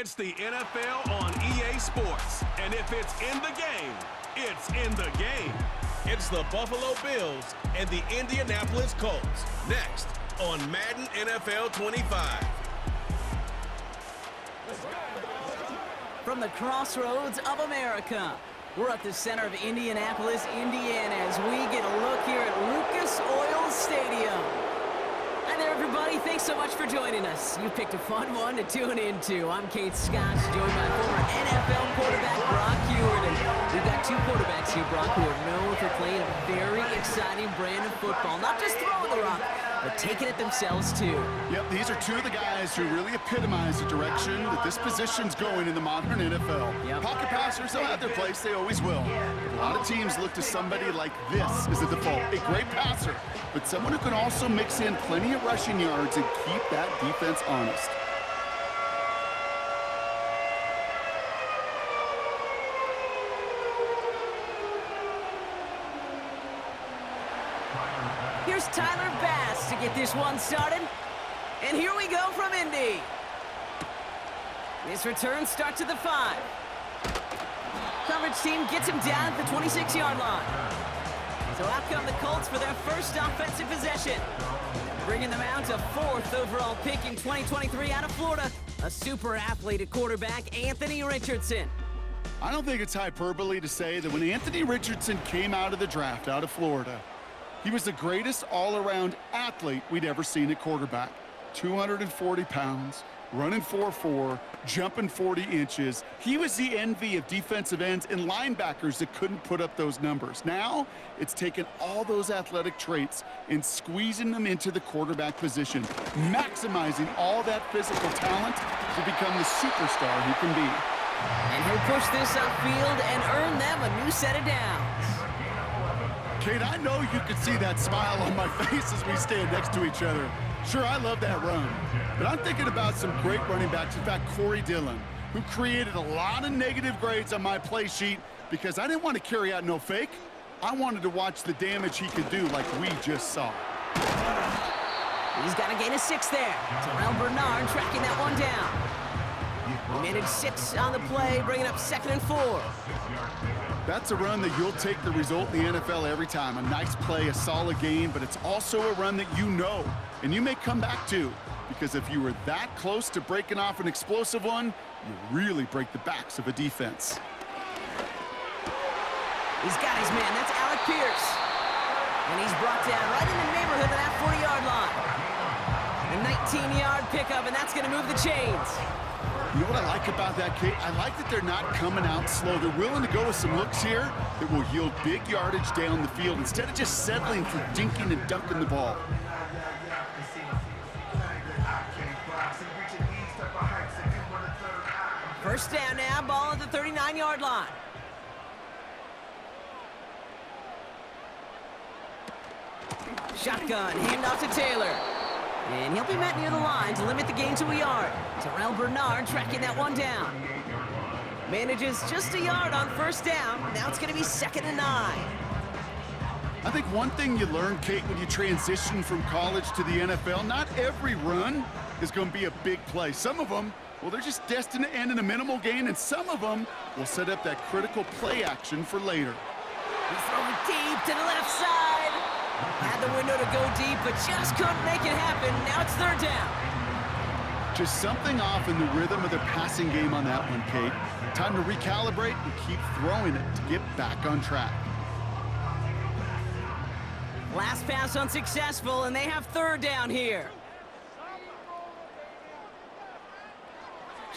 It's the NFL on EA Sports. And if it's in the game, it's in the game. It's the Buffalo Bills and the Indianapolis Colts. Next on Madden NFL 25. From the crossroads of America, we're at the center of Indianapolis, Indiana, as we get a look here at Lucas Oil Stadium. Hi there, everybody. Thanks so much for joining us. You picked a fun one to tune into. I'm Kate Scott, joined by former NFL quarterback Brock Huard. And we've got two quarterbacks here, Brock, who are known for playing a very exciting brand of football. Not just throwing the rock, but taking it themselves, too. Yep, these are two of the guys who really epitomize the direction that this position's going in the modern NFL. Yep. Pocket passers, they'll have their place. They always will. But a lot of teams look to somebody like this as a default. A great passer, but someone who can also mix in plenty of rushing yards and keep that defense honest. Here's Tyler Bass to get this one started. And here we go from Indy. This return starts at the 5. Coverage team gets him down at the 26-yard line. So out come the Colts for their first offensive possession. Bringing them out to 4th overall pick in 2023 out of Florida. A super athlete at quarterback, Anthony Richardson. I don't think it's hyperbole to say that when Anthony Richardson came out of the draft out of Florida, he was the greatest all-around athlete we'd ever seen at quarterback. 240 pounds, running 4.4, jumping 40 inches. He was the envy of defensive ends and linebackers that couldn't put up those numbers. Now, it's taken all those athletic traits and squeezing them into the quarterback position, maximizing all that physical talent to become the superstar he can be. And he'll push this upfield and earn them a new set of downs. Kate, I know you can see that smile on my face as we stand next to each other. Sure, I love that run, but I'm thinking about some great running backs. In fact, Corey Dillon, who created a lot of negative grades on my play sheet because I didn't want to carry out no fake. I wanted to watch the damage he could do like we just saw. He's got a gain of 6 there. Terrell Bernard tracking that one down. He managed 6 on the play, bringing up 2nd and 4. That's a run that you'll take the result in the NFL every time. A nice play, a solid game, but it's also a run that you know, and you may come back to, because if you were that close to breaking off an explosive one, you really break the backs of a defense. He's got his man. That's Alec Pierce. And he's brought down right in the neighborhood of that 40-yard line. A 19-yard pickup, and that's going to move the chains. You know what I like about that, Kate? I like that they're not coming out slow. They're willing to go with some looks here that will yield big yardage down the field instead of just settling for dinking and dunking the ball. First down now, ball at the 39-yard line. Shotgun, handoff to Taylor. And he'll be met near the line to limit the gain to a yard. Terrell Bernard tracking that one down. Manages just a yard on first down. Now it's going to be 2nd and 9. I think one thing you learn, Kate, when you transition from college to the NFL, not every run is going to be a big play. Some of them, well, they're just destined to end in a minimal gain, and some of them will set up that critical play action for later. He's throwing deep to the left side. Had the window to go deep, but just couldn't make it happen. Now it's 3rd down. Just something off in the rhythm of their passing game on that one, Kate. Time to recalibrate and keep throwing it to get back on track. Last pass unsuccessful, and they have 3rd down here.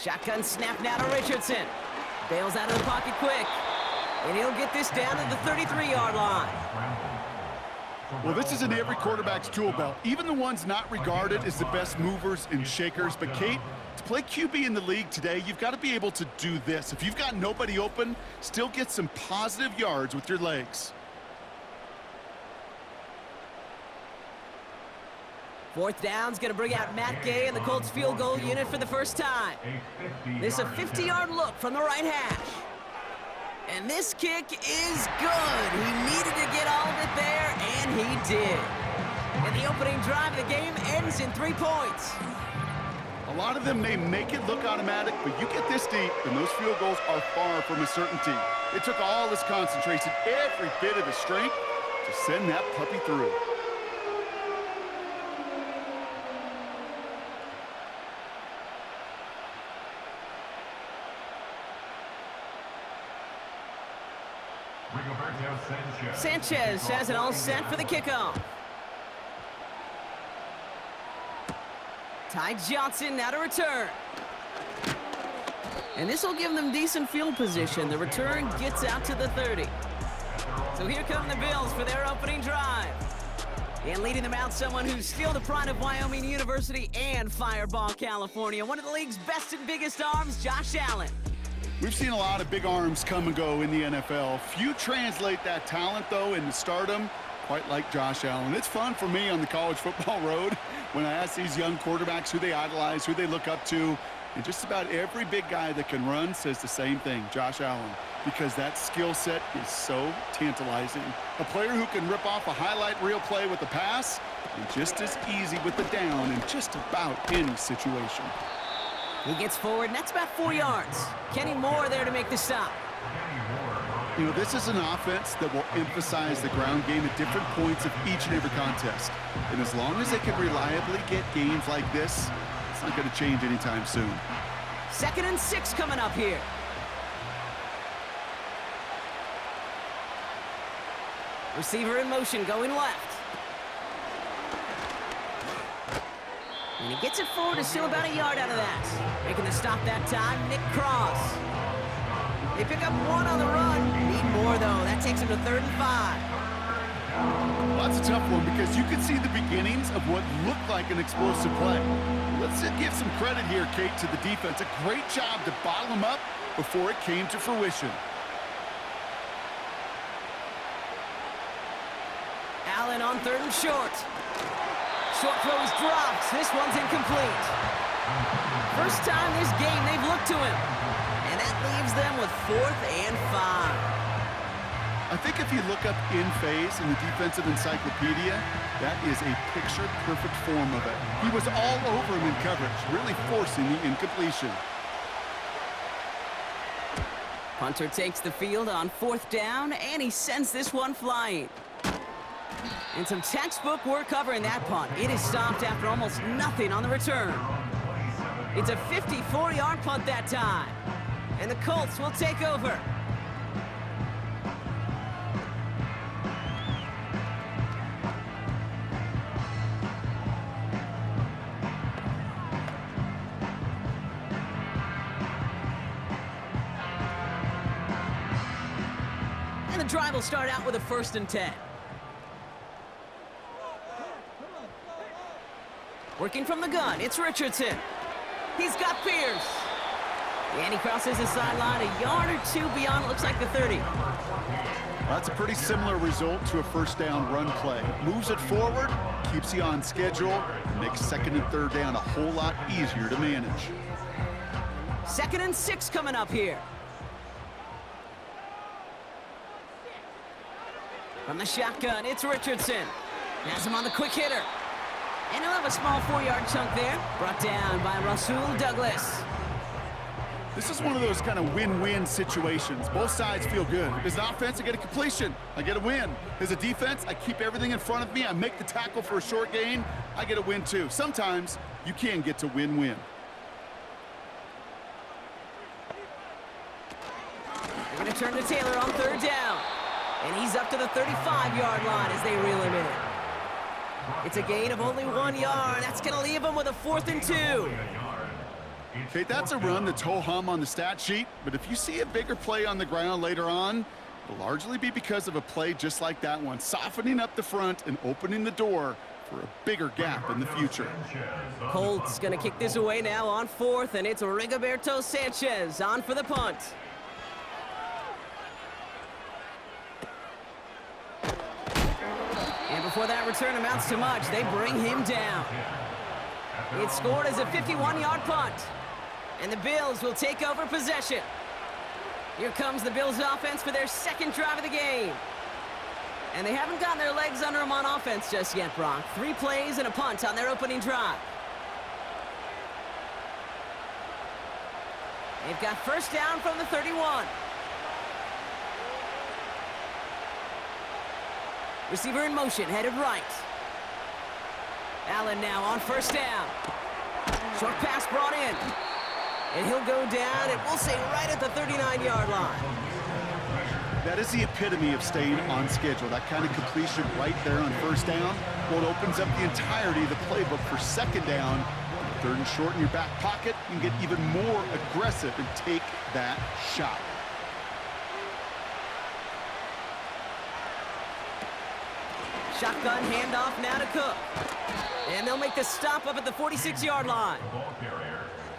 Shotgun snap now to Richardson. Bails out of the pocket quick. And he'll get this down to the 33-yard line. Well, this is in every quarterback's tool belt, even the ones not regarded as the best movers and shakers. But, Kate, to play QB in the league today, you've got to be able to do this. If you've got nobody open, still get some positive yards with your legs. 4th down's going to bring out Matt Gay and the Colts field goal unit for the first time. This is a 50-yard look from the right hash. And this kick is good. He needed to get all of it there, and he did. And the opening drive of the game ends in 3 points. A lot of them may make it look automatic, but you get this deep, and those field goals are far from a certainty. It took all his concentration, every bit of his strength, to send that puppy through. Sanchez has it all set for the kickoff. Ty Johnson now to return. And this will give them decent field position. The return gets out to the 30. So here come the Bills for their opening drive. And leading them out, someone who's still the pride of Wyoming University and Fireball, California. One of the league's best and biggest arms, Josh Allen. We've seen a lot of big arms come and go in the NFL. Few translate that talent, though, into stardom, quite like Josh Allen. It's fun for me on the college football road when I ask these young quarterbacks who they idolize, who they look up to. And just about every big guy that can run says the same thing, Josh Allen, because that skill set is so tantalizing. A player who can rip off a highlight reel play with the pass and just as easy with the down in just about any situation. He gets forward, and that's about 4 yards. Kenny Moore there to make the stop. You know, this is an offense that will emphasize the ground game at different points of each and every contest. And as long as they can reliably get games like this, it's not going to change anytime soon. 2nd and 6 coming up here. Receiver in motion, going left. And he gets it forward, is still about a yard out of that. Making the stop that time, Nick Cross. They pick up 1 on the run. Need more, though. That takes him to 3rd and 5. Well, that's a tough one because you can see the beginnings of what looked like an explosive play. Let's give some credit here, Kate, to the defense. A great job to bottle him up before it came to fruition. Allen on 3rd and short. Short throw is dropped. This one's incomplete. First time this game they've looked to him. And that leaves them with 4th and 5. I think if you look up in phase in the defensive encyclopedia, that is a picture-perfect form of it. He was all over him in coverage, really forcing the incompletion. Punter takes the field on 4th down, and he sends this one flying. And some textbook work covering that punt. It is stopped after almost nothing on the return. It's a 54-yard punt that time. And the Colts will take over. And the drive will start out with a 1st and 10. Working from the gun, it's Richardson. He's got Pierce. And he crosses the sideline a yard or 2 beyond, looks like the 30. That's a pretty similar result to a 1st down run play. Moves it forward, keeps you on schedule, and makes 2nd and 3rd down a whole lot easier to manage. 2nd and 6 coming up here. From the shotgun, it's Richardson. Has him on the quick hitter. And he'll have a small 4-yard chunk there. Brought down by Rasul Douglas. This is one of those kind of win-win situations. Both sides feel good. As an offense, I get a completion. I get a win. As a defense, I keep everything in front of me. I make the tackle for a short gain. I get a win, too. Sometimes you can get to win-win. They're going to turn to Taylor on 3rd down. And he's up to the 35-yard line as they reel him in. It's a gain of only 1 yard. That's going to leave him with a 4th and 2. Okay, that's a run that's ho-hum on the stat sheet, but if you see a bigger play on the ground later on, it'll largely be because of a play just like that one, softening up the front and opening the door for a bigger gap in the future. Colts going to kick this away now on 4th, and it's Rigoberto Sanchez on for the punt. And before that return amounts to much, they bring him down. It's scored as a 51-yard punt. And the Bills will take over possession. Here comes the Bills offense for their 2nd drive of the game. And they haven't gotten their legs under them on offense just yet, Brock. 3 plays and a punt on their opening drive. They've got first down from the 31. Receiver in motion, headed right. Allen now on first down. Short pass brought in. And he'll go down, and we'll say right at the 39-yard line. That is the epitome of staying on schedule. That kind of completion right there on first down. Well, it opens up the entirety of the playbook for second down. Third and short in your back pocket. You can get even more aggressive and take that shot. Shotgun handoff now to Cook. And they'll make the stop up at the 46-yard line.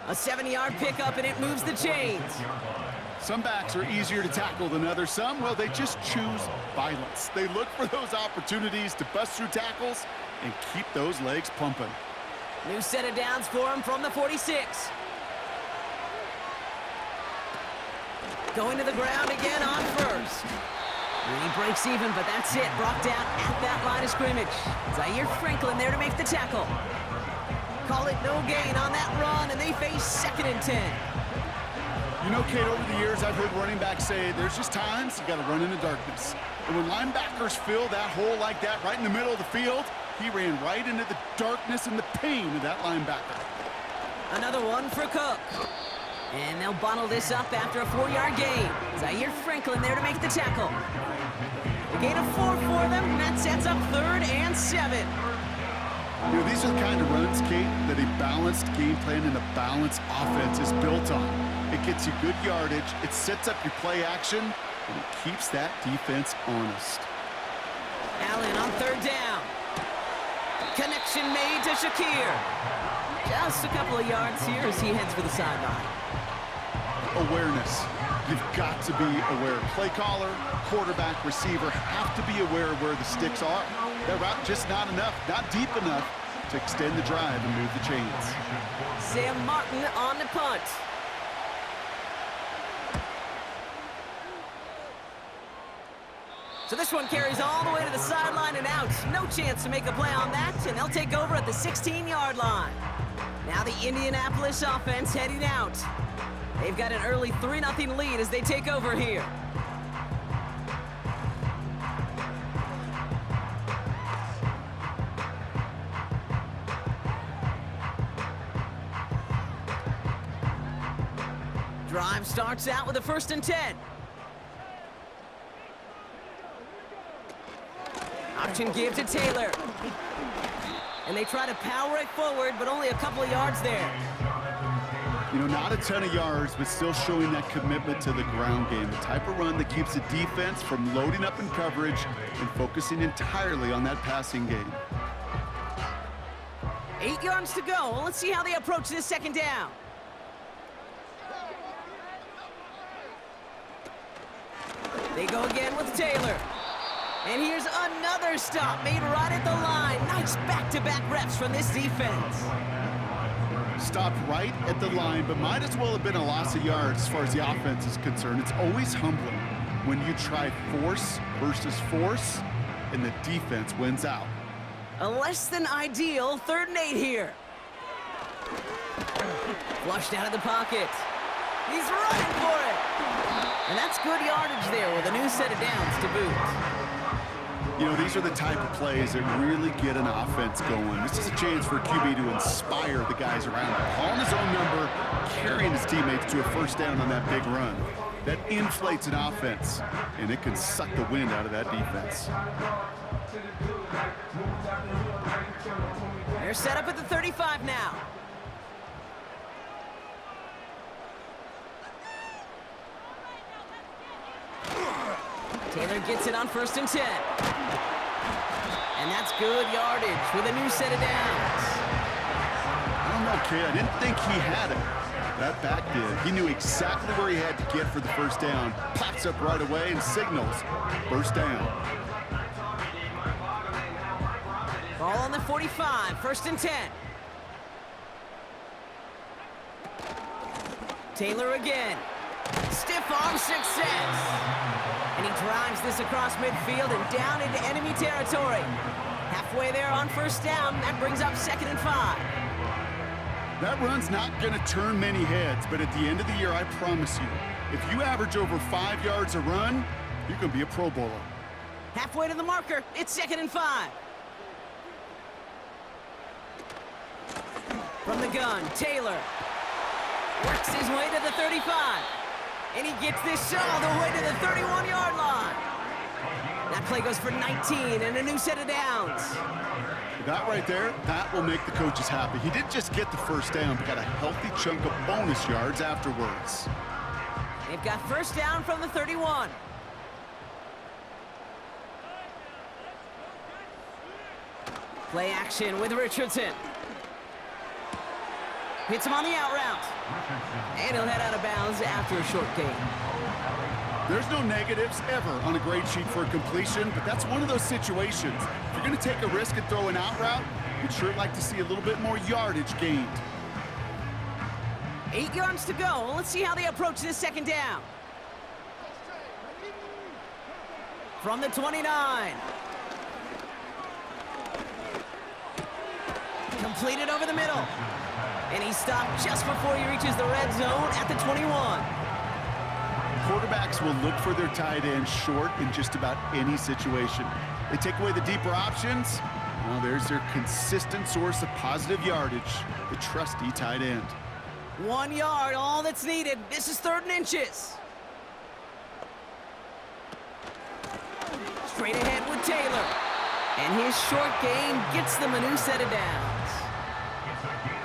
A 7-yard pickup, and it moves the chains. Some backs are easier to tackle than others. Some, well, they just choose violence. They look for those opportunities to bust through tackles and keep those legs pumping. New set of downs for him from the 46. Going to the ground again on first. And he breaks even, but that's it. Brought down at that line of scrimmage. Zaire Franklin there to make the tackle. Call it no gain on that run, and they face 2nd and 10. You know, Kate, over the years, I've heard running backs say there's just times you got to run in the darkness. And when linebackers fill that hole like that right in the middle of the field, he ran right into the darkness and the pain of that linebacker. Another one for Cook. And they'll bottle this up after a 4-yard gain. Zaire Franklin there to make the tackle. A gain of 4 for them, and that sets up 3rd and 7. You know, these are the kind of runs, Kate, that a balanced game plan and a balanced offense is built on. It gets you good yardage, it sets up your play action, and it keeps that defense honest. Allen on 3rd down. Connection made to Shakir. Just a couple of yards here as he heads for the sideline. Awareness. You've got to be aware. Play caller, quarterback, receiver have to be aware of where the sticks are. That route just not enough, not deep enough to extend the drive and move the chains. Sam Martin on the punt. So this one carries all the way to the sideline and out. No chance to make a play on that, and they'll take over at the 16-yard line. Now the Indianapolis offense heading out. They've got an early 3-0 lead as they take over here. Drive starts out with a 1st and 10. Option give to Taylor. And they try to power it forward, but only a couple of yards there. You know, not a ton of yards, but still showing that commitment to the ground game. The type of run that keeps the defense from loading up in coverage and focusing entirely on that passing game. 8 yards to go. Well, let's see how they approach this 2nd down. They go again with Taylor. And here's another stop made right at the line. Nice back-to-back reps from this defense. Stopped right at the line, but might as well have been a loss of yards as far as the offense is concerned. It's always humbling when you try force versus force, and the defense wins out. A less than ideal 3rd and 8 here. Flushed out of the pocket. He's running for it. And that's good yardage there with a new set of downs to boot. You know, these are the type of plays that really get an offense going. This is a chance for a QB to inspire the guys around him. Calling his own number, carrying his teammates to a 1st down on that big run. That inflates an offense, and it can suck the wind out of that defense. They're set up at the 35 now. Taylor gets it on 1st and 10. And that's good yardage with a new set of downs. I don't know, kid. I didn't think he had it. That back did. He knew exactly where he had to get for the 1st down. Pops up right away and signals 1st down. Ball on the 45, 1st and 10. Taylor again. Stiff arm success. And he drives this across midfield and down into enemy territory. Halfway there on 1st down, that brings up 2nd and 5. That run's not going to turn many heads, but at the end of the year, I promise you, if you average over 5 yards a run, you can be a Pro Bowler. Halfway to the marker, it's 2nd and 5. From the gun, Taylor works his way to the 35. And he gets this shot all the way to the 31-yard line. That play goes for 19 and a new set of downs. That right there, that will make the coaches happy. He didn't just get the first down, but got a healthy chunk of bonus yards afterwards. They've got first down from the 31. Play action with Richardson. Hits him on the out route. And he'll head out of bounds after a short gain. There's no negatives ever on a grade sheet for a completion, but that's one of those situations. If you're going to take a risk and throw an out route, you'd sure like to see a little bit more yardage gained. 8 yards to go. Let's see how they approach this second down. From the 29. Completed over the middle. And he stopped just before he reaches the red zone at the 21. Quarterbacks will look for their tight end short in just about any situation. They take away the deeper options. Well, there's their consistent source of positive yardage, the trusty tight end. 1 yard, all that's needed. This is 3rd and inches. Straight ahead with Taylor. And his short gain gets them a new set of downs.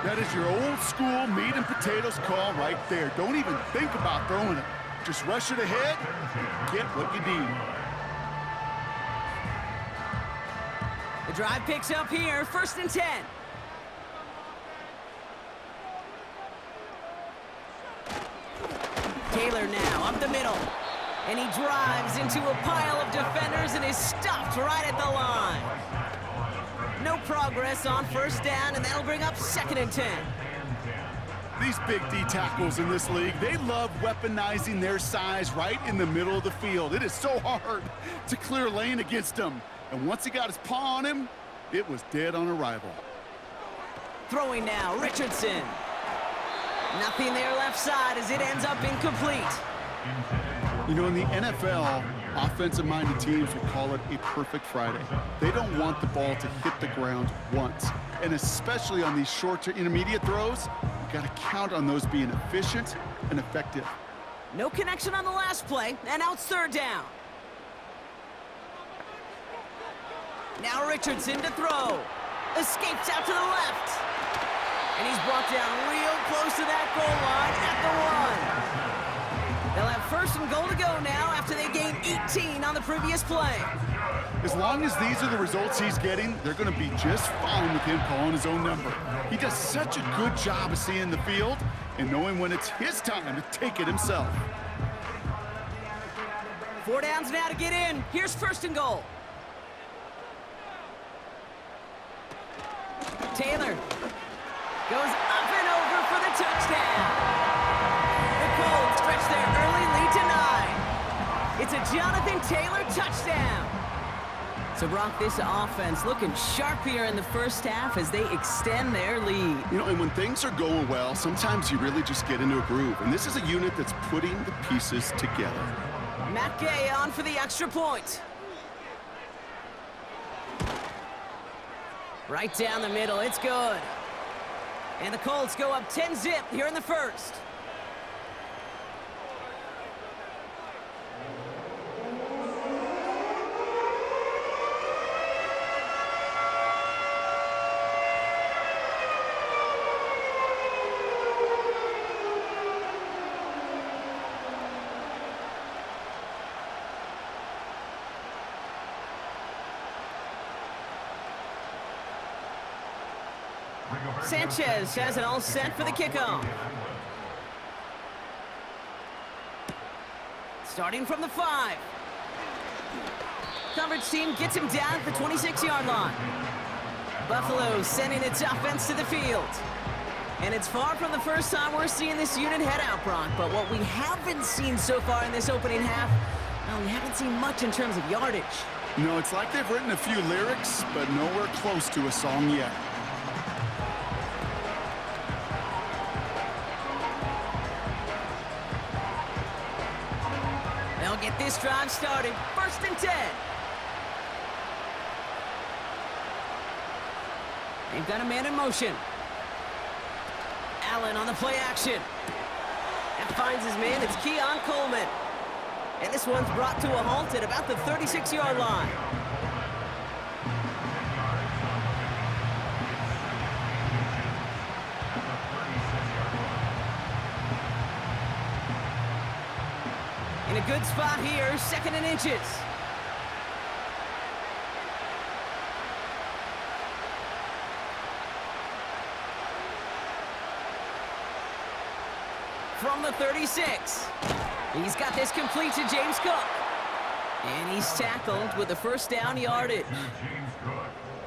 That is your old school meat and potatoes call right there. Don't even think about throwing it. Just rush it ahead and get what you need. The drive picks up here, 1st and 10. Taylor now up the middle. And he drives into a pile of defenders and is stopped right at the line. No progress on first down, and that'll bring up 2nd and 10. These big D tackles in this league, they love weaponizing their size right in the middle of the field. It is so hard to clear lane against him. And once he got his paw on him, it was dead on arrival. Throwing now, Richardson. Nothing there left side as it ends up incomplete. You know, in the NFL, offensive-minded teams would call it a perfect Friday. They don't want the ball to hit the ground once. And especially on these short to intermediate throws, you got to count on those being efficient and effective. No connection on the last play, and now it's 3rd down. Now Richardson to throw. Escapes out to the left. And he's brought down real close to that goal line at the 1. They'll have 1st and goal to go now after they gained 18 on the previous play. As long as these are the results he's getting, they're going to be just fine with him calling his own number. He does such a good job of seeing the field and knowing when it's his time to take it himself. 4 downs now to get in. Here's 1st and goal. Taylor goes up and over for the touchdown. The Colts stretch their early lead to 9. It's a Jonathan Taylor touchdown. So, Brock, this offense looking sharp here in the first half as they extend their lead. You know, and when things are going well, sometimes you really just get into a groove. And this is a unit that's putting the pieces together. Matt Gay on for the extra point. Right down the middle, it's good. And the Colts go up 10-zip here in the first. Sanchez has it all set for the kickoff. Starting from the 5. Coverage team gets him down at the 26-yard line. Buffalo sending its offense to the field. And it's far from the first time we're seeing this unit head out, Brock. But what we haven't seen so far in this opening half, well, we haven't seen much in terms of yardage. No, it's like they've written a few lyrics, but nowhere close to a song yet. They'll get this drive started. 1st and 10. They've got a man in motion. Allen on the play action. That finds his man. It's Keon Coleman. And this one's brought to a halt at about the 36-yard line. In a good spot here, 2nd and inches. From the 36. He's got this complete to James Cook. And he's tackled with the 1st down yardage.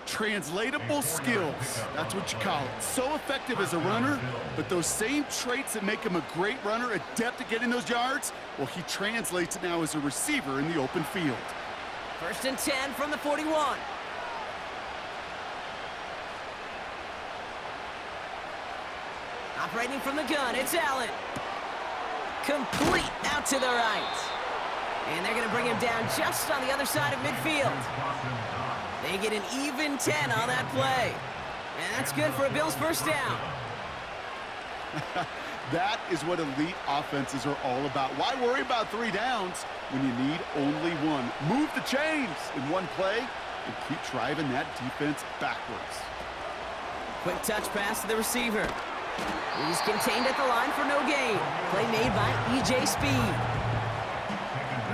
Translatable skills, that's what you call it. So effective as a runner, but those same traits that make him a great runner, adept at getting those yards, well, he translates it now as a receiver in the open field. 1st and 10 from the 41. Operating from the gun, it's Allen. Complete out to the right. And they're going to bring him down just on the other side of midfield. They get an even 10 on that play. And that's good for a Bills 1st down. That is what elite offenses are all about. Why worry about 3 downs when you need only 1? Move the chains in one play and keep driving that defense backwards. Quick touch pass to the receiver. He's contained at the line for no gain. Play made by E.J. Speed.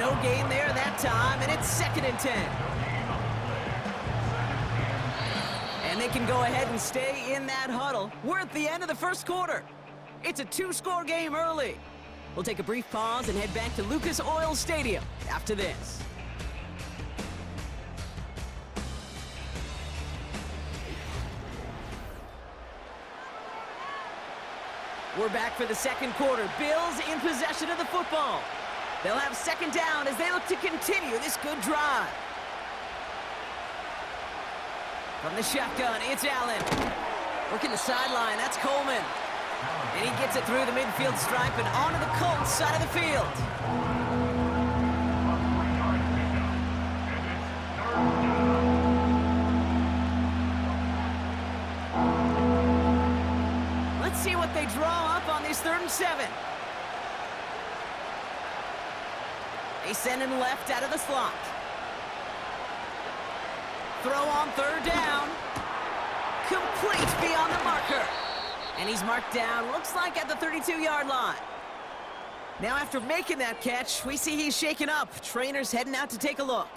No gain there that time, and it's 2nd and 10. And they can go ahead and stay in that huddle. We're at the end of the 1st quarter. It's a 2-score game early. We'll take a brief pause and head back to Lucas Oil Stadium after this. We're back for the 2nd quarter. Bills in possession of the football. They'll have 2nd down as they look to continue this good drive. From the shotgun, it's Allen. Working the sideline, that's Coleman. And he gets it through the midfield stripe and onto the Colts side of the field. Let's see what they draw up on this 3rd and 7. They send him left out of the slot. Throw on 3rd down. Complete beyond the marker. And he's marked down, looks like at the 32-yard line. Now after making that catch, we see he's shaken up. Trainer's heading out to take a look.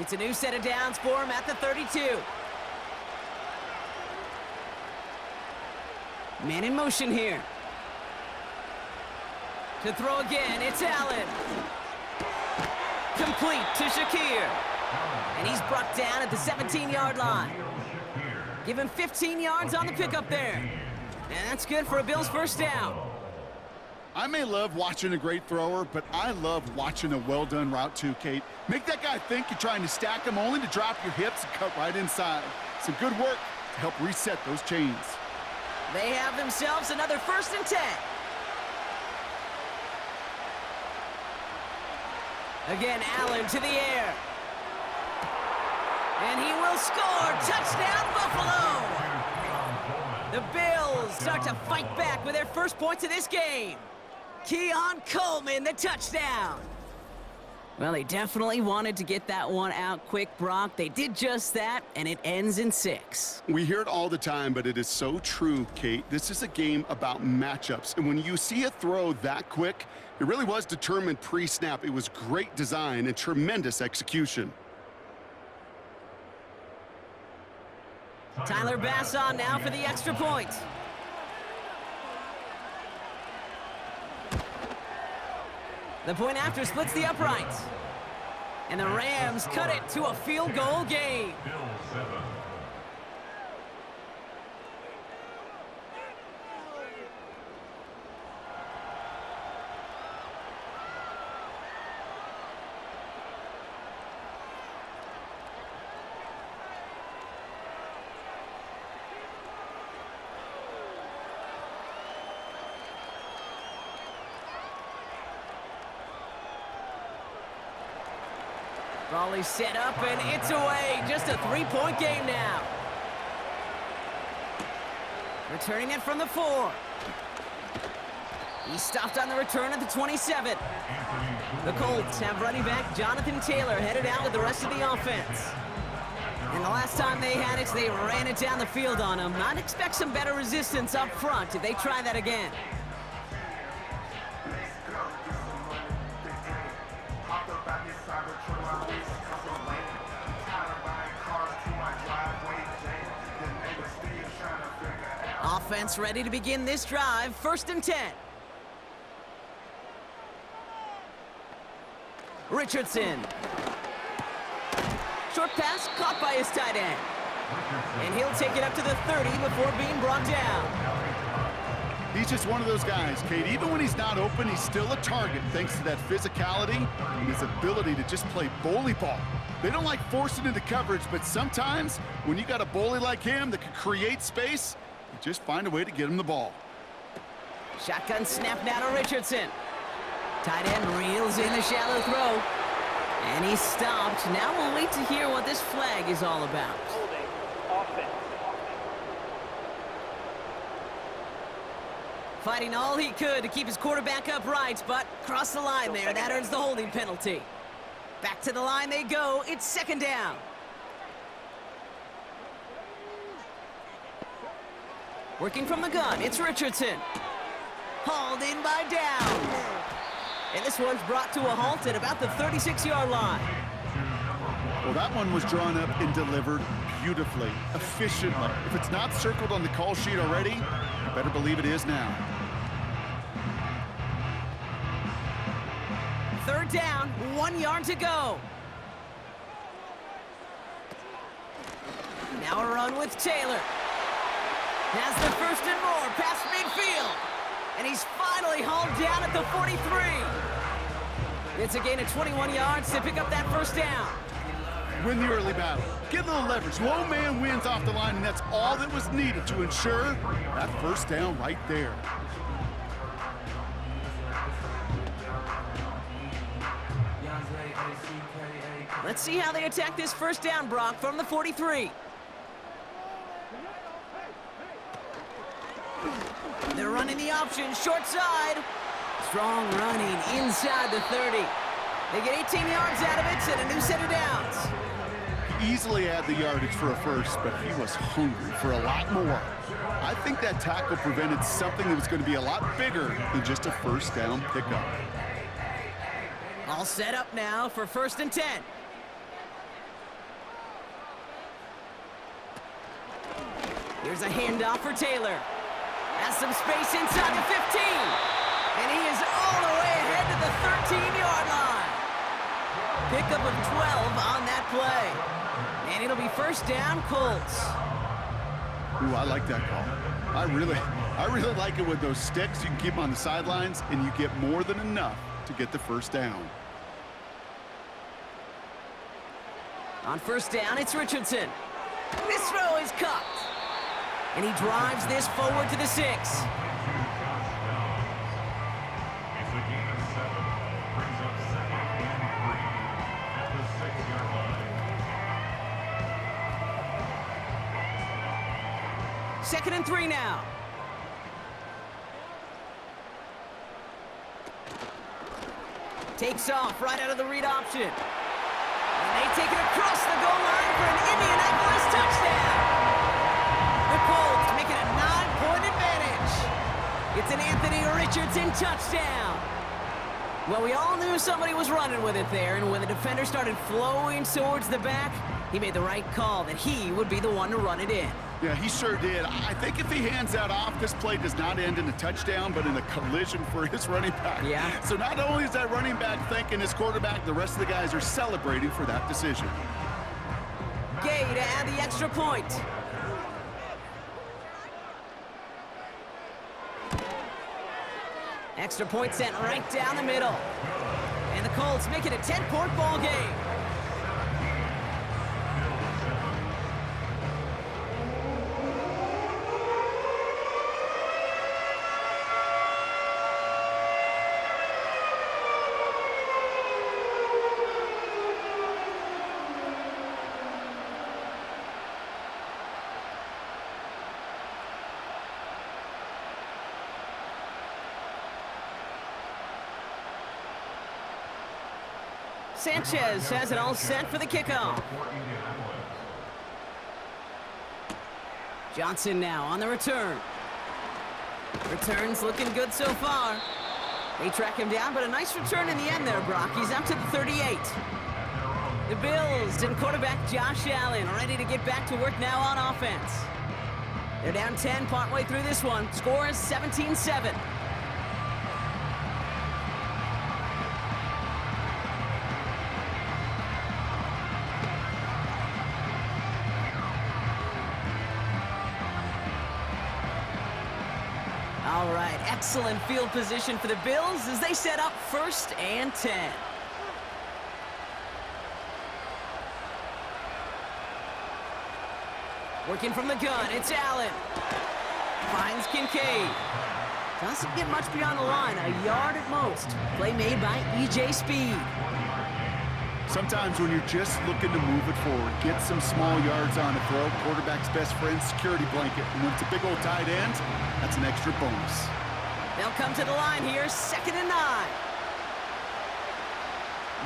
It's a new set of downs for him at the 32. Man in motion here. To throw again, it's Allen. Complete to Shakir. And he's brought down at the 17-yard line. Give him 15 yards on the pickup there. And that's good for a Bills 1st down. I may love watching a great thrower, but I love watching a well-done route too, Kate. Make that guy think you're trying to stack him only to drop your hips and cut right inside. Some good work to help reset those chains. They have themselves another 1st and 10. Again, Allen to the air. And he will score. Touchdown, Buffalo! The Bills start to fight back with their 1st points of this game. Keon Coleman, the touchdown. Well, they definitely wanted to get that one out quick, Brock. They did just that, and it ends in 6. We hear it all the time, but it is so true, Kate. This is a game about matchups, and when you see a throw that quick, it really was determined pre-snap. It was great design and tremendous execution. Tyler Bass on now for the extra point. The point after splits the uprights. And the Rams cut it to a field goal game. Ball is set up, and it's away. Just a three-point game now. Returning it from the 4. He stopped on the return at the 27. The Colts have running back Jonathan Taylor headed out with the rest of the offense. And the last time they had it, they ran it down the field on him. I'd expect some better resistance up front if they try that again. Offense ready to begin this drive. 1st and 10. Richardson. Short pass caught by his tight end. And he'll take it up to the 30 before being brought down. He's just one of those guys, Kate. Even when he's not open, he's still a target thanks to that physicality and his ability to just play bully ball. They don't like forcing into coverage, but sometimes when you got a bully like him that can create space, you just find a way to get him the ball. Shotgun snap now to Richardson. Tight end reels in the shallow throw. And he's stopped. Now we'll wait to hear what this flag is all about. Fighting all he could to keep his quarterback upright, but crossed the line there. That earns the holding penalty. Back to the line they go. It's 2nd down. Working from the gun, it's Richardson. Hauled in by Downs. And this one's brought to a halt at about the 36-yard line. Well, that one was drawn up and delivered beautifully, efficiently. If it's not circled on the call sheet already, you better believe it is now. 3rd down, 1 yard to go. Now a run with Taylor. Has the 1st and more past midfield. And he's finally hauled down at the 43. It's a gain of 21 yards to pick up that 1st down. Win the early battle. Get a little leverage. Low man wins off the line, and that's all that was needed to ensure that 1st down right there. Let's see how they attack this 1st down, Brock, from the 43. They're running the option, short side. Strong running inside the 30. They get 18 yards out of it and a new set of downs. Easily had the yardage for a first, but he was hungry for a lot more. I think that tackle prevented something that was going to be a lot bigger than just a 1st down pickup. All set up now for 1st and 10. Here's a handoff for Taylor. Has some space inside the 15. And he is all the way ahead to the 13-yard line. Pickup of 12 on that play. And it'll be 1st down, Colts. Ooh, I like that call. I really like it with those sticks. You can keep them on the sidelines, and you get more than enough to get the 1st down. On 1st down, it's Richardson. This throw is caught. And he drives this forward to the 6. Second and 3 now. Takes off right out of the read option. And they take it across the goal line for an Indianapolis touchdown. The Colts make it a 9-point advantage. It's an Anthony Richardson touchdown. Well, we all knew somebody was running with it there, and when the defender started flowing towards the back, he made the right call that he would be the one to run it in. Yeah, he sure did. I think if he hands that off, this play does not end in a touchdown, but in a collision for his running back. Yeah. So not only is that running back thanking his quarterback, the rest of the guys are celebrating for that decision. Gay to add the extra point. Extra point sent right down the middle. And the Colts make it a 10-point ball game. Sanchez has it all set for the kickoff. Johnson now on the return. Return's looking good so far. They track him down, but a nice return in the end there, Brock. He's up to the 38. The Bills and quarterback Josh Allen ready to get back to work now on offense. They're down 10 partway through this one. Score is 17-7. All right, excellent field position for the Bills as they set up 1st and 10. Working from the gun, it's Allen. Finds Kincaid. Doesn't get much beyond the line, a yard at most. Play made by E.J. Speed. Sometimes when you're just looking to move it forward, get some small yards on a throw, quarterback's best friend, security blanket. And when it's a big old tight end, that's an extra bonus. They'll come to the line here, 2nd and 9.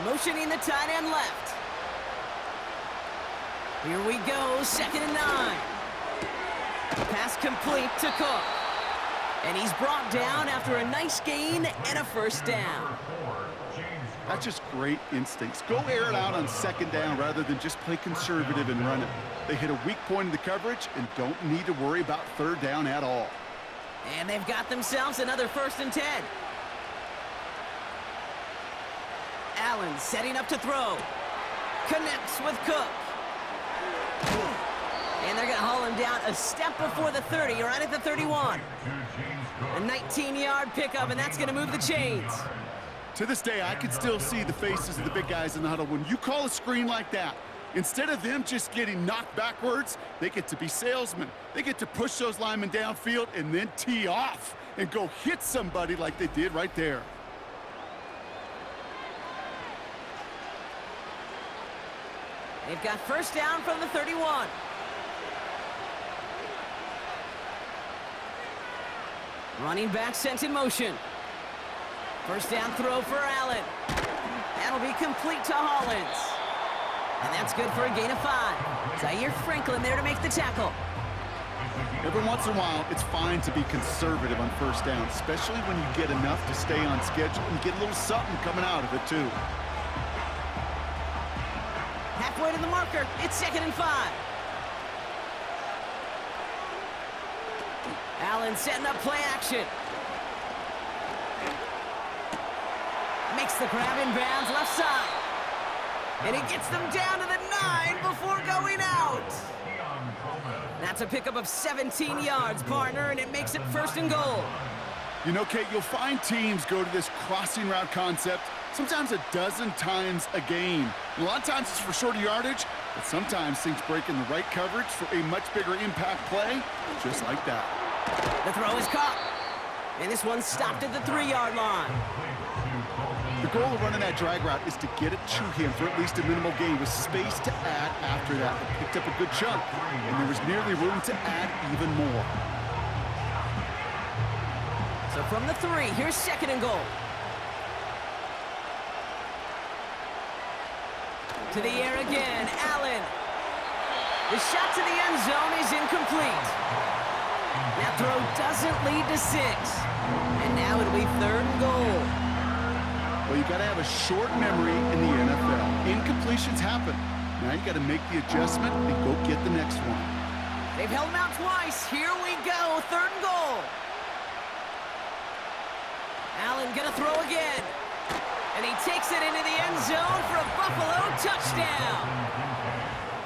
Motioning the tight end left. Here we go, 2nd and 9. Pass complete to Cook. And he's brought down after a nice gain and a 1st down. That's just great instincts. Go air it out on 2nd down rather than just play conservative and run it. They hit a weak point in the coverage and don't need to worry about 3rd down at all. And they've got themselves another 1st and 10. Allen setting up to throw. Connects with Cook. And they're going to haul him down a step before the 30, right at the 31. A 19-yard pickup, and that's going to move the chains. To this day, I can still see the faces of the big guys in the huddle. When you call a screen like that, instead of them just getting knocked backwards, they get to be salesmen. They get to push those linemen downfield and then tee off and go hit somebody like they did right there. They've got 1st down from the 31. Running back sent in motion. 1st down throw for Allen. That'll be complete to Hollins. And that's good for a gain of 5. Zaire Franklin there to make the tackle. Every once in a while, it's fine to be conservative on 1st down, especially when you get enough to stay on schedule and get a little something coming out of it, too. Halfway to the marker, it's 2nd and 5. Allen setting up play action. Makes the grab in bounds left side. And he gets them down to the 9 before going out. That's a pickup of 17 yards, partner, and it makes it 1st and goal. You know, Kate, you'll find teams go to this crossing route concept sometimes a dozen times a game. And a lot of times it's for shorter yardage, but sometimes things break in the right coverage for a much bigger impact play, just like that. The throw is caught. And this one's stopped at the 3-yard line. The goal of running that drag route is to get it to him for at least a minimal gain with space to add after that. They picked up a good chunk, and there was nearly room to add even more. So from the 3, here's 2nd and goal. To the air again, Allen. The shot to the end zone is incomplete. That throw doesn't lead to 6. And now it'll be 3rd and goal. Well, you got to have a short memory in the NFL. Incompletions happen. Now you got to make the adjustment and go get the next one. They've held him out twice. Here we go, 3rd and goal. Allen gonna throw again. And he takes it into the end zone for a Buffalo touchdown.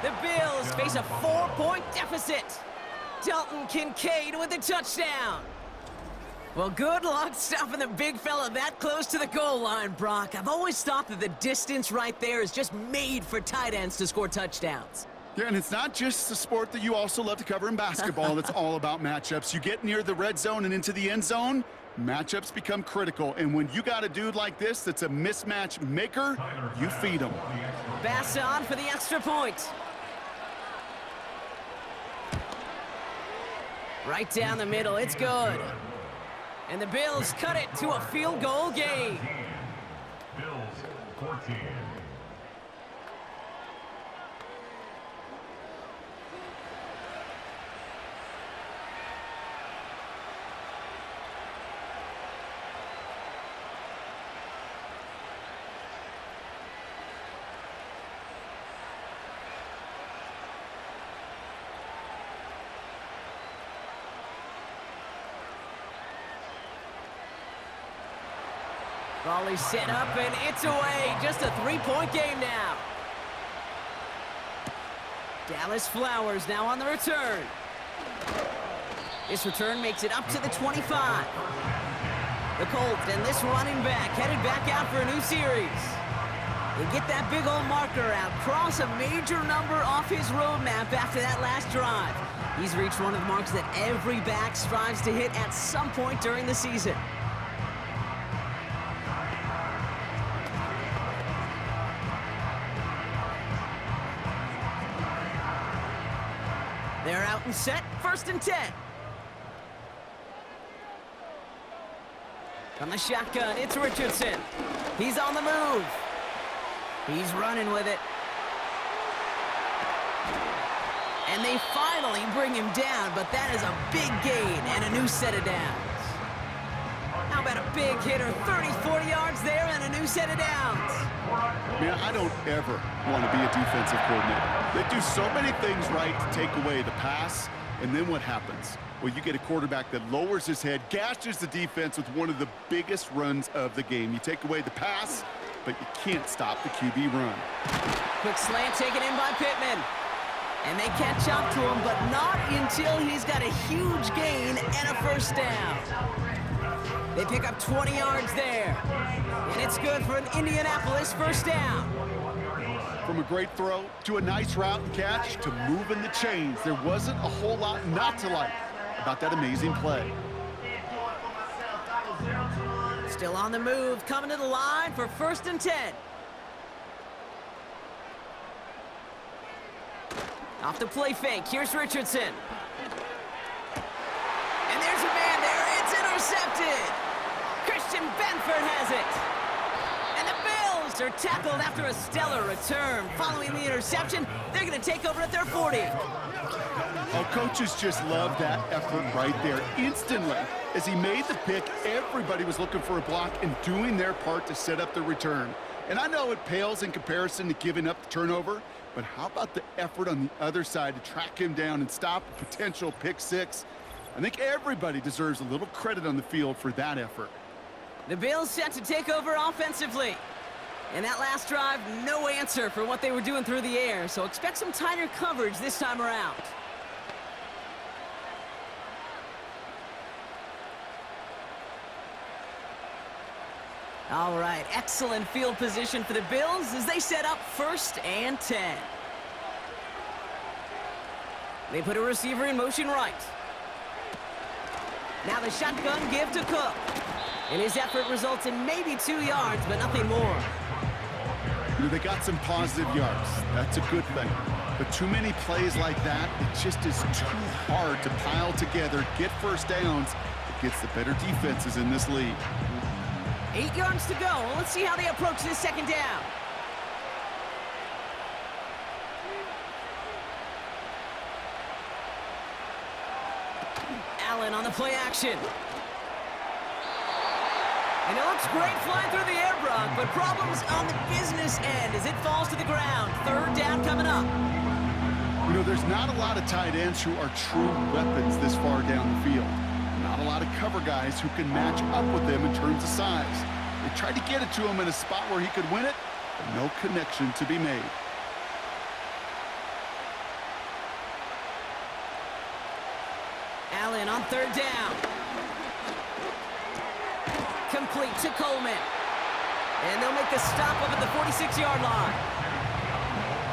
The Bills face a 4-point deficit. Dalton Kincaid with the touchdown. Well, good luck stopping the big fella that close to the goal line, Brock. I've always thought that the distance right there is just made for tight ends to score touchdowns. Yeah, and it's not just the sport that you also love to cover in basketball. It's all about matchups. You get near the red zone and into the end zone, matchups become critical. And when you got a dude like this that's a mismatch maker, you feed him. Bass on for the extra point. Right down the middle, it's good. And the Bills cut it to a field goal game. Bills 14, Volley set up, and it's away. Just a three-point game now. Dallas Flowers now on the return. This return makes it up to the 25. The Colts and this running back headed back out for a new series. They get that big old marker out, cross a major number off his roadmap after that last drive. He's reached one of the marks that every back strives to hit at some point during the season. They're out and set, 1st and 10. From the shotgun, it's Richardson. He's on the move. He's running with it. And they finally bring him down, but that is a big gain and a new set of downs. How about a big hitter, 30, 40 yards there and a new set of downs? Man, I don't ever want to be a defensive coordinator. They do so many things right to take away the pass, and then what happens? Well, you get a quarterback that lowers his head, gashes the defense with one of the biggest runs of the game. You take away the pass, but you can't stop the QB run. Quick slant taken in by Pittman. And they catch up to him, but not until he's got a huge gain and a 1st down. They pick up 20 yards there. And it's good for an Indianapolis 1st down. From a great throw to a nice route and catch to moving the chains, there wasn't a whole lot not to like about that amazing play. Still on the move, coming to the line for 1st and 10. Off the play fake, here's Richardson. And there's a man there, it's intercepted. Christian Benford has it. And the Bills are tackled after a stellar return. Following the interception, they're going to take over at their 40. Oh, coaches just love that effort right there. Instantly, as he made the pick, everybody was looking for a block and doing their part to set up the return. And I know it pales in comparison to giving up the turnover, but how about the effort on the other side to track him down and stop a potential pick six? I think everybody deserves a little credit on the field for that effort. The Bills set to take over offensively. And that last drive, no answer for what they were doing through the air, so expect some tighter coverage this time around. All right, excellent field position for the Bills as they set up 1st and 10. They put a receiver in motion right. Now the shotgun give to Cook. And his effort results in maybe 2 yards, but nothing more. You know, they got some positive yards. That's a good thing. But too many plays like that, it just is too hard to pile together, get 1st downs against the better defenses in this league. 8 yards to go. Let's see how they approach this 2nd down. Allen on the play action. And it looks great flying through the air, Brock, but problems on the business end as it falls to the ground. 3rd down coming up. You know, there's not a lot of tight ends who are true weapons this far down the field. Not a lot of cover guys who can match up with them in terms of size. They tried to get it to him in a spot where he could win it, but no connection to be made. Allen on 3rd down. Complete to Coleman. And they'll make the stop up at the 46-yard line.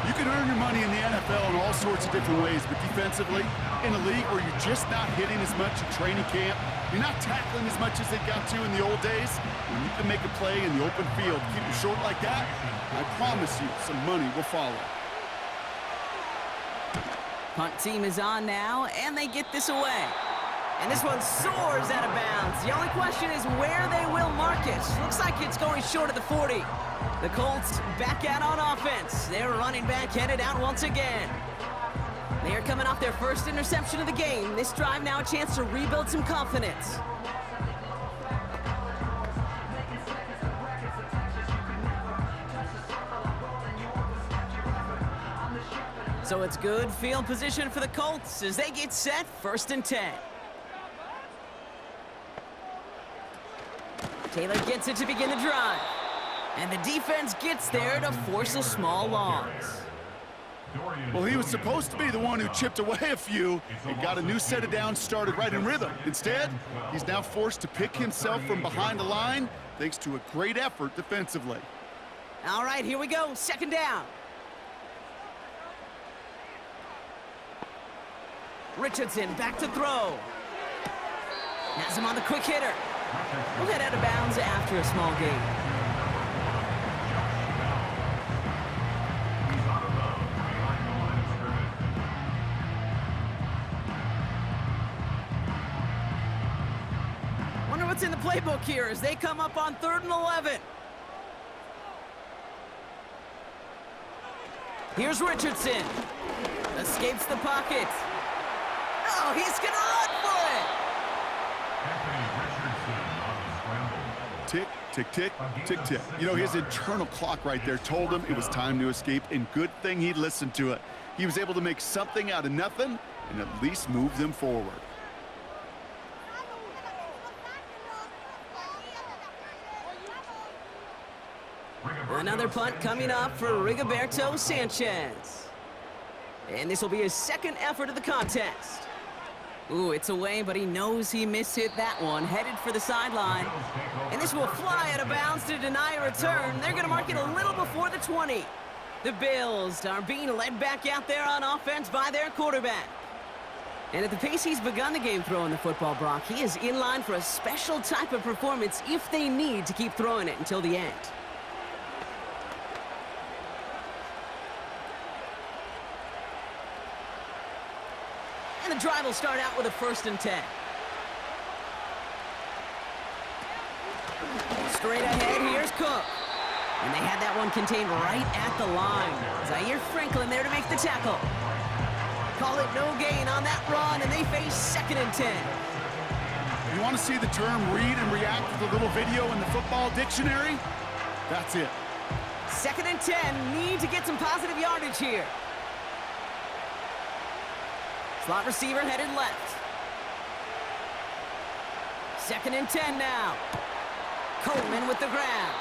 You can earn your money in the NFL in all sorts of different ways, but defensively, in a league where you're just not hitting as much in training camp, you're not tackling as much as they got to in the old days, when you can make a play in the open field, keep it short like that, I promise you some money will follow. Punt team is on now, and they get this away. And this one soars out of bounds. The only question is where they will mark it. Looks like it's going short of the 40. The Colts back out on offense. Their running back headed out once again. They are coming off their 1st interception of the game. This drive now a chance to rebuild some confidence. So it's good field position for the Colts as they get set 1st and 10. Taylor gets it to begin the drive. And the defense gets there to force a small loss. Well, he was supposed to be the one who chipped away a few and got a new set of downs started right in rhythm. Instead, he's now forced to pick himself from behind the line thanks to a great effort defensively. All right, here we go. Second down. Richardson back to throw. Has him on the quick hitter. We'll head out of bounds after a small gain. Wonder what's in the playbook here as they come up on 3rd and 11. Here's Richardson. Escapes the pocket. Oh, he's going to run for it. Tick, tick, tick, tick, tick. You know, his internal clock right there told him it was time to escape, and good thing he listened to it. He was able to make something out of nothing and at least move them forward. Another punt coming up for Rigoberto Sanchez. And this will be his second effort of the contest. Ooh, it's away, but he knows he mishit that one. Headed for the sideline. And this will fly out of bounds to deny a return. They're going to mark it a little before the 20. The Bills are being led back out there on offense by their quarterback. And at the pace he's begun the game throwing the football, Brock, he is in line for a special type of performance if they need to keep throwing it until the end. And the drive will start out with a 1st and 10. Straight ahead, here's Cook. And they had that one contained right at the line. Zaire Franklin there to make the tackle. Call it no gain on that run, and they face 2nd and 10. You want to see the term read and react with a little video in the football dictionary? That's it. 2nd and 10, need to get some positive yardage here. Slot receiver headed left. 2nd and 10 now. Coleman with the grab.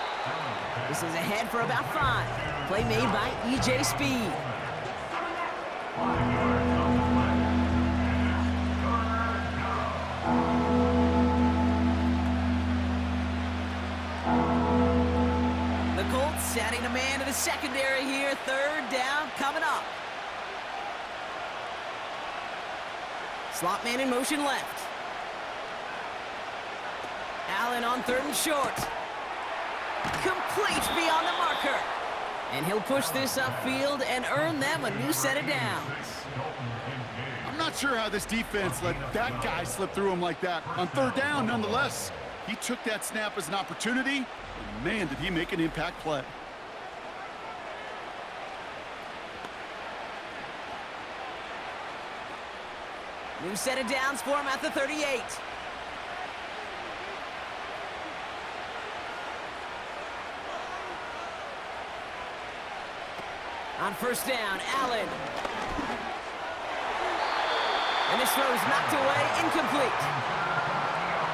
This is ahead for about 5. Play made by E.J. Speed. The Colts setting a man to the secondary here. 3rd down coming up. Slot man in motion left. Allen on 3rd and short. Complete beyond the marker. And he'll push this upfield and earn them a new set of downs. I'm not sure how this defense let that guy slip through him like that. On 3rd down, nonetheless, he took that snap as an opportunity, and man, did he make an impact play. New set of downs for him at the 38. On 1st down, Allen. And this throw is knocked away, incomplete.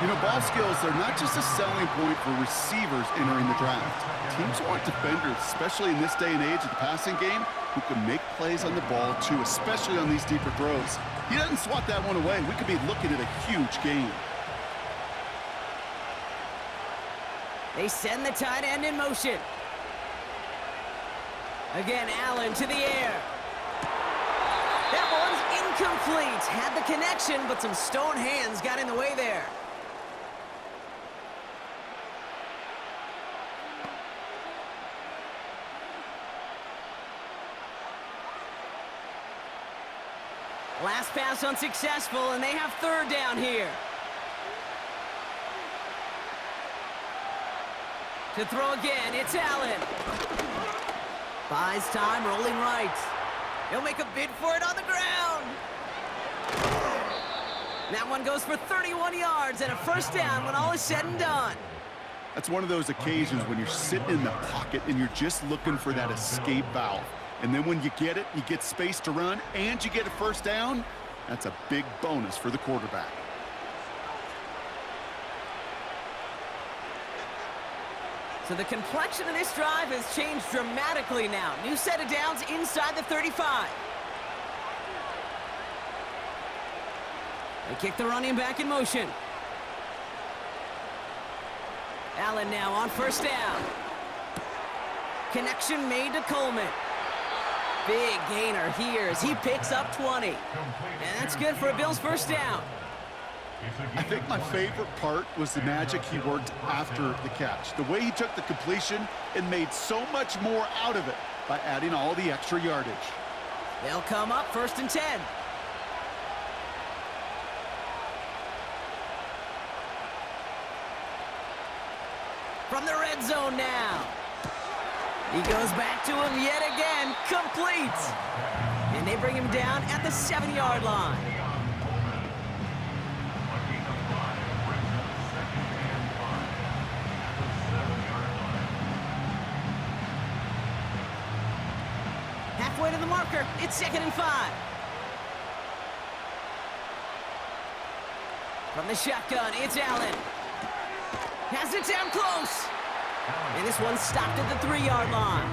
You know, ball skills are not just a selling point for receivers entering the draft. Teams want defenders, especially in this day and age of the passing game, who can make plays on the ball too, especially on these deeper throws. He doesn't swat that one away. We could be looking at a huge game. They send the tight end in motion. Again, Allen to the air. That one's incomplete. Had the connection, but some stone hands got in the way there. Last pass unsuccessful, and they have 3rd down here. To throw again, it's Allen. Buys time, rolling right. He'll make a bid for it on the ground. That one goes for 31 yards and a 1st down when all is said and done. That's one of those occasions when you're sitting in the pocket and you're just looking for that escape valve. And then when you get it, you get space to run, and you get a 1st down. That's a big bonus for the quarterback. So the complexion of this drive has changed dramatically now. New set of downs inside the 35. They kick the running back in motion. Allen now on first down. Connection made to Coleman. Big gainer here as he picks up 20. And that's good for a Bills first down. I think my favorite part was the magic he worked after the catch. The way he took the completion and made so much more out of it by adding all the extra yardage. They'll come up first and 10. From the red zone now. He goes back to him yet again, complete. And they bring him down at the 7-yard line. Halfway to the marker, it's 2nd and 5. From the shotgun, it's Allen. Has it down close. And this one stopped at the 3-yard line.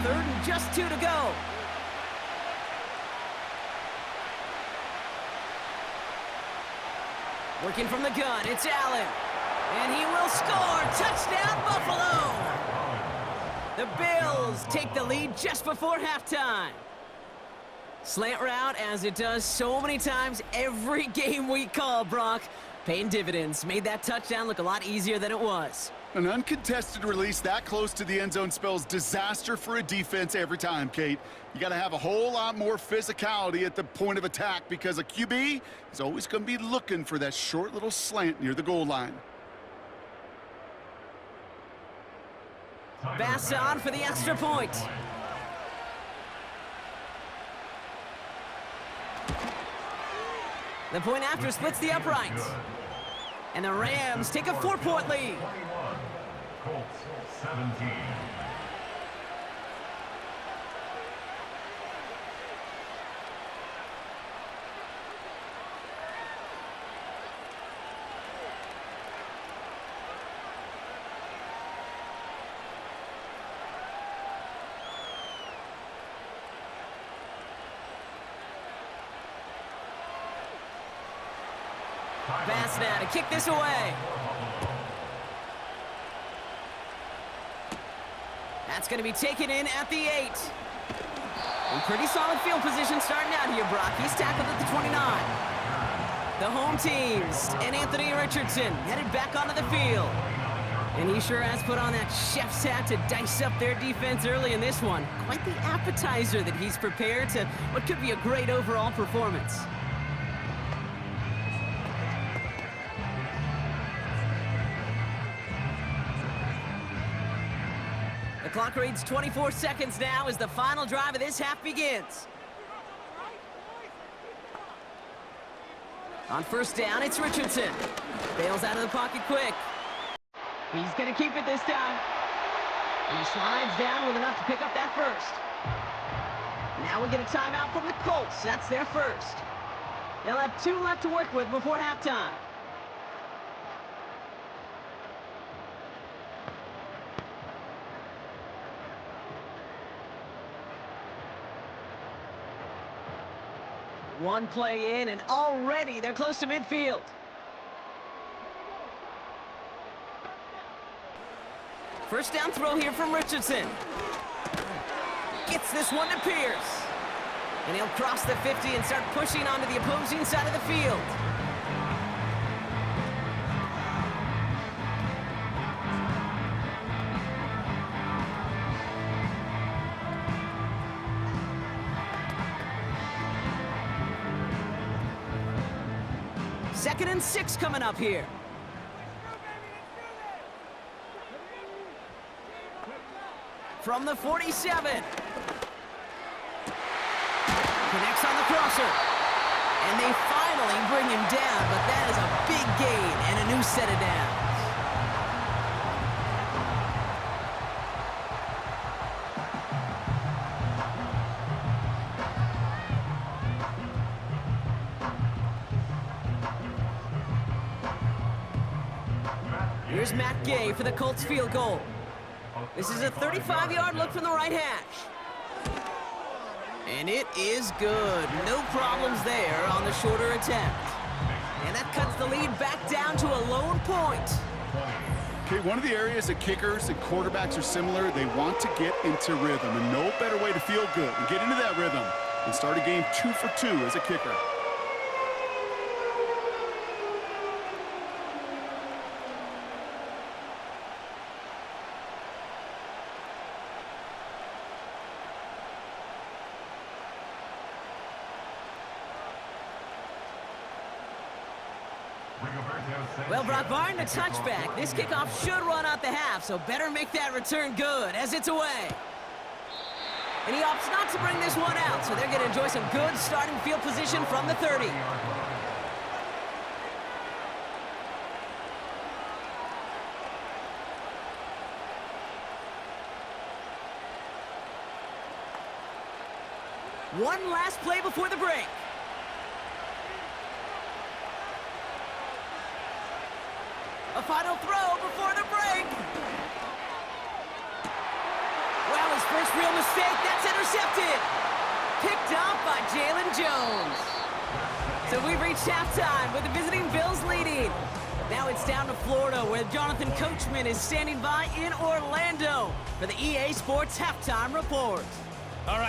Third and just 2 to go. Working from the gun, it's Allen. And he will score. Touchdown, Buffalo! The Bills take the lead just before halftime. Slant route, as it does so many times every game we call, Brock. Paying dividends. Made that touchdown look a lot easier than it was. An uncontested release that close to the end zone spells disaster for a defense every time, Kate. You got to have a whole lot more physicality at the point of attack because a QB is always going to be looking for that short little slant near the goal line. Bass on for the extra point. The point after splits the uprights. And the Rams take a 4-point lead. Colts 17. Bass now to kick this away. That's going to be taken in at the 8. In pretty solid field position starting out here, Brock. He's tackled at the 29. The home teams and Anthony Richardson headed back onto the field. And he sure has put on that chef's hat to dice up their defense early in this one. Quite the appetizer that he's prepared to what could be a great overall performance. The clock reads 24 seconds now as the final drive of this half begins. On first down, it's Richardson. Bails out of the pocket quick. He's going to keep it this time. And he slides down with enough to pick up that first. Now we get a timeout from the Colts. That's their first. They'll have 2 left to work with before halftime. One play in, and already they're close to midfield. First down throw here from Richardson. Gets this one to Pierce. And he'll cross the 50 and start pushing onto the opposing side of the field. Second and 6 coming up here. From the 47. Connects on the crosser. And they finally bring him down, but that is a big gain and a new set of downs. Here's Matt Gay for the Colts field goal. This is a 35-yard look from the right hash. And it is good. No problems there on the shorter attempt. And that cuts the lead back down to a lone point. Okay, one of the areas that kickers and quarterbacks are similar, they want to get into rhythm, and no better way to feel good and get into that rhythm and start a game 2 for 2 as a kicker. Well, Brock Barton, a touchback. This kickoff should run out the half, so better make that return good as it's away. And he opts not to bring this one out, so they're going to enjoy some good starting field position from the 30. One last play before the break. A final throw before the break. Well, his first real mistake, that's intercepted. Picked off by Jalen Jones. So we've reached halftime with the visiting Bills leading. Now it's down to Florida, where Jonathan Coachman is standing by in Orlando for the EA Sports Halftime Report. All right,